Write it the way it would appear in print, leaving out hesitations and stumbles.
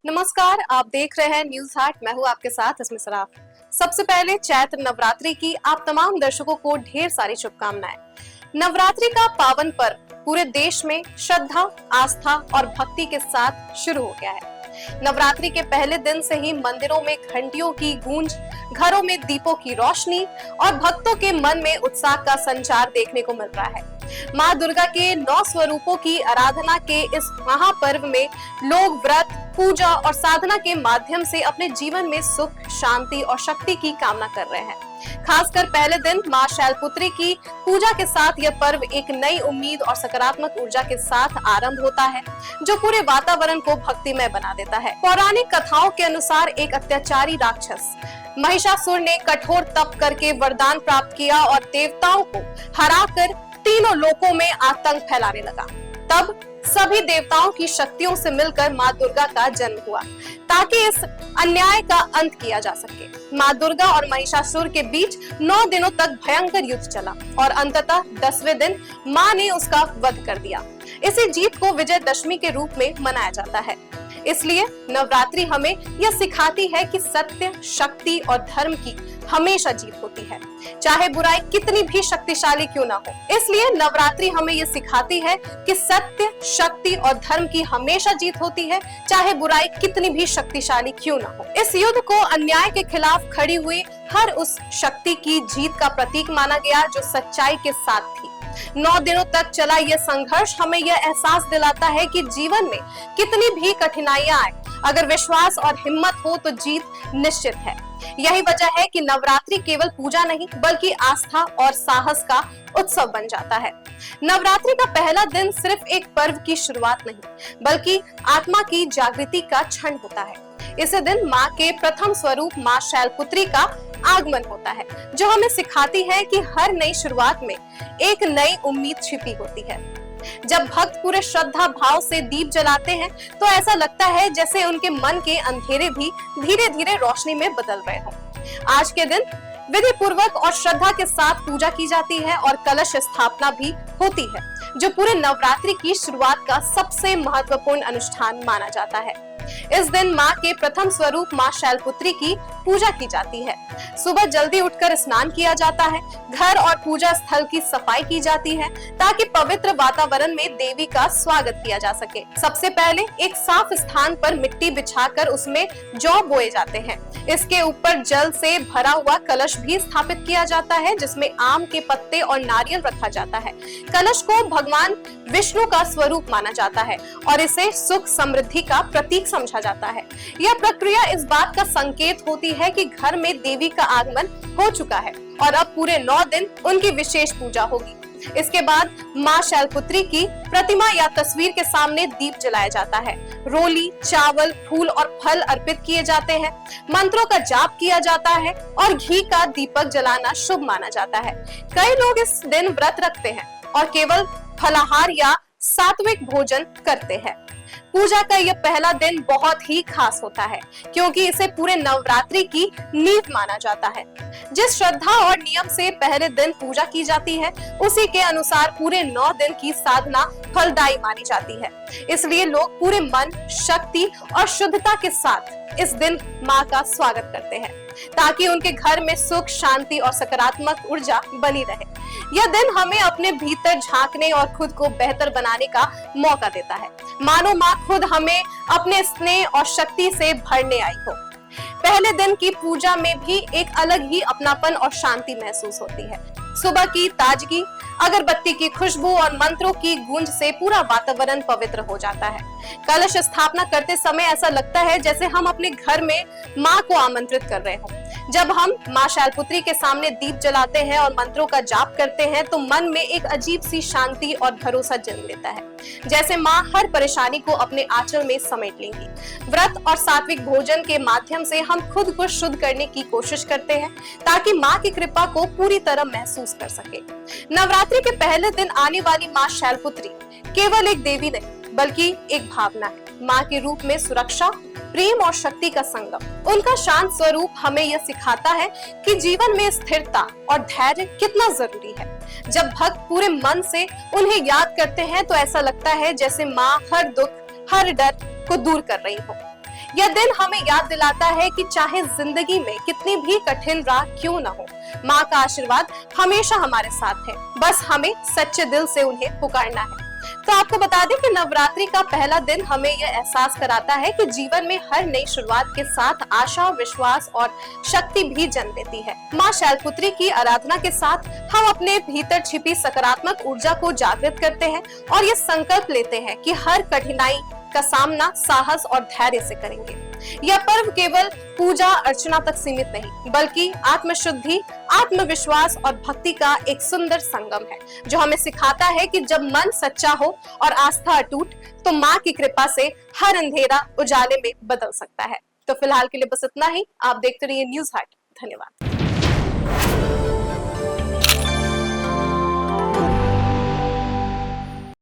नमस्कार, आप देख रहे हैं न्यूज हाट। मैं हूं आपके साथ इसमें सराफ। सबसे पहले चैत्र नवरात्रि की आप तमाम दर्शकों को ढेर सारी शुभकामनाएं। नवरात्रि का पावन पर्व पूरे देश में श्रद्धा, आस्था और भक्ति के साथ शुरू हो गया है। नवरात्रि के पहले दिन से ही मंदिरों में घंटियों की गूंज, घरों में दीपों की रोशनी और भक्तों के मन में उत्साह का संचार देखने को मिल रहा है। माँ दुर्गा के 9 स्वरूपों की आराधना के इस महापर्व में लोग व्रत, पूजा और साधना के माध्यम से अपने जीवन में सुख, शांति और शक्ति की कामना कर रहे हैं। खासकर पहले दिन माँ शैलपुत्री की पूजा के साथ यह पर्व एक नई उम्मीद और सकारात्मक ऊर्जा के साथ आरंभ होता है, जो पूरे वातावरण को भक्तिमय बना देता है। पौराणिक कथाओं के अनुसार एक अत्याचारी राक्षस महिषासुर ने कठोर तप करके वरदान प्राप्त किया और देवताओं को हराकर तीनों लोकों में आतंक फैलाने लगा। तब सभी देवताओं की शक्तियों से मिलकर माँ दुर्गा का जन्म हुआ, ताकि इस अन्याय का अंत किया जा सके। माँ दुर्गा और महिषासुर के बीच 9 दिनों तक भयंकर युद्ध चला और अंततः 10वें दिन माँ ने उसका वध कर दिया। इसी जीत को विजयदशमी के रूप में मनाया जाता है। इसलिए नवरात्रि हमें यह सिखाती है कि सत्य, शक्ति और धर्म की हमेशा जीत होती है, चाहे बुराई कितनी भी शक्तिशाली क्यों ना हो। इसलिए नवरात्रि हमें यह सिखाती है कि सत्य, शक्ति और धर्म की हमेशा जीत होती है, चाहे बुराई कितनी भी शक्तिशाली क्यों ना हो। इस युद्ध को अन्याय के खिलाफ खड़ी हुई हर उस शक्ति की जीत का प्रतीक माना गया जो सच्चाई के साथ थी। 9 दिनों तक चला यह संघर्ष हमें यह एहसास दिलाता है कि जीवन में कितनी भी कठिनाइयां आए, अगर विश्वास और हिम्मत हो तो जीत निश्चित है। यही वजह है कि नवरात्रि केवल पूजा नहीं बल्कि आस्था और साहस का उत्सव बन जाता है। नवरात्रि का पहला दिन सिर्फ एक पर्व की शुरुआत नहीं बल्कि आत्मा की जागृति का क्षण होता है। इस दिन माँ के प्रथम स्वरूप माँ शैलपुत्री का आगमन होता है, जो हमें सिखाती है कि हर नई शुरुआत में एक नई उम्मीद छिपी होती है। जब भक्त पूरे श्रद्धा भाव से दीप जलाते हैं तो ऐसा लगता है जैसे उनके मन के अंधेरे भी धीरे धीरे रोशनी में बदल रहे हों। आज के दिन विधि पूर्वक और श्रद्धा के साथ पूजा की जाती है और कलश स्थापना भी होती है, जो पूरे नवरात्रि की शुरुआत का सबसे महत्वपूर्ण अनुष्ठान माना जाता है। इस दिन माँ के प्रथम स्वरूप माँ शैलपुत्री की पूजा की जाती है। सुबह जल्दी उठकर स्नान किया जाता है, घर और पूजा स्थल की सफाई की जाती है ताकि पवित्र वातावरण में देवी का स्वागत किया जा सके। सबसे पहले एक साफ स्थान पर मिट्टी बिछाकर उसमें जौ बोए जाते हैं। इसके ऊपर जल से भरा हुआ कलश भी स्थापित किया जाता है, जिसमें आम के पत्ते और नारियल रखा जाता है। कलश को भगवान विष्णु का स्वरूप माना जाता है और इसे सुख समृद्धि का प्रतीक समझा जाता है। यह प्रक्रिया इस बात का संकेत होती है कि घर में देवी का आगमन हो चुका है और अब पूरे 9 दिन उनकी विशेष पूजा होगी। इसके बाद माँ शैलपुत्री की प्रतिमा या तस्वीर के सामने दीप जलाया जाता है। रोली, चावल, फूल और फल अर्पित किए जाते हैं। मंत्रों का जाप किया जाता है और घी का दीपक जलाना शुभ माना जाता है। कई लोग इस दिन व्रत रखते हैं और केवल फलाहार या सात्विक भोजन करते हैं। पूजा का यह पहला दिन बहुत ही खास होता है, क्योंकि इसे पूरे नवरात्रि की नींव माना जाता है। जिस श्रद्धा और नियम से पहले दिन पूजा की जाती है, उसी के अनुसार पूरे 9 दिन की साधना फलदायी मानी जाती है। इसलिए लोग पूरे मन, शक्ति और शुद्धता के साथ इस दिन माँ का स्वागत करते हैं, ताकि उनके घर में सुख, शांति और सकारात्मक ऊर्जा बनी रहे। यह दिन हमें अपने भीतर झांकने और खुद को बेहतर बनाने का मौका देता है, मानो माँ खुद हमें अपने स्नेह और शक्ति से भरने आई हो। पहले दिन की पूजा में भी एक अलग ही अपनापन और शांति महसूस होती है। सुबह की ताजगी, अगरबत्ती की खुशबू और मंत्रों की गूंज से पूरा वातावरण पवित्र हो जाता है। कलश स्थापना करते समय ऐसा लगता है जैसे हम अपने घर में माँ को आमंत्रित कर रहे हों। जब हम माँ शैलपुत्री के सामने दीप जलाते हैं और मंत्रों का जाप करते हैं तो मन में एक अजीब सी शांति और भरोसा जन्म लेता है, जैसे माँ हर परेशानी को अपने आंचल में समेट लेंगी। व्रत और सात्विक भोजन के माध्यम से हम खुद को शुद्ध करने की कोशिश करते हैं, ताकि माँ की कृपा को पूरी तरह महसूस कर सके। नवरात्रि के पहले दिन आने वाली माँ शैलपुत्री केवल एक देवी नहीं बल्कि एक भावना है। माँ के रूप में सुरक्षा, प्रेम और शक्ति का संगम। उनका शांत स्वरूप हमें यह सिखाता है कि जीवन में स्थिरता और धैर्य कितना जरूरी है। जब भक्त पूरे मन से उन्हें याद करते हैं तो ऐसा लगता है जैसे माँ हर दुख, हर डर को दूर कर रही हो। यह दिन हमें याद दिलाता है कि चाहे जिंदगी में कितनी भी कठिन राह क्यों न हो, माँ का आशीर्वाद हमेशा हमारे साथ है। बस हमें सच्चे दिल से उन्हें पुकारना है। तो आपको बता दें कि नवरात्रि का पहला दिन हमें यह एहसास कराता है कि जीवन में हर नई शुरुआत के साथ आशा, विश्वास और शक्ति भी जन्म लेती है। माँ शैलपुत्री की आराधना के साथ हम अपने भीतर छिपी सकारात्मक ऊर्जा को जागृत करते हैं और ये संकल्प लेते हैं कि हर कठिनाई का सामना साहस और धैर्य से करेंगे। यह पर्व केवल पूजा अर्चना तक सीमित नहीं, बल्कि आत्मशुद्धि, आत्मविश्वास और भक्ति का एक सुंदर संगम है, जो हमें सिखाता है कि जब मन सच्चा हो और आस्था अटूट, तो माँ की कृपा से हर अंधेरा उजाले में बदल सकता है। तो फिलहाल के लिए बस इतना ही। आप देखते रहिए न्यूज़ हाट। धन्यवाद।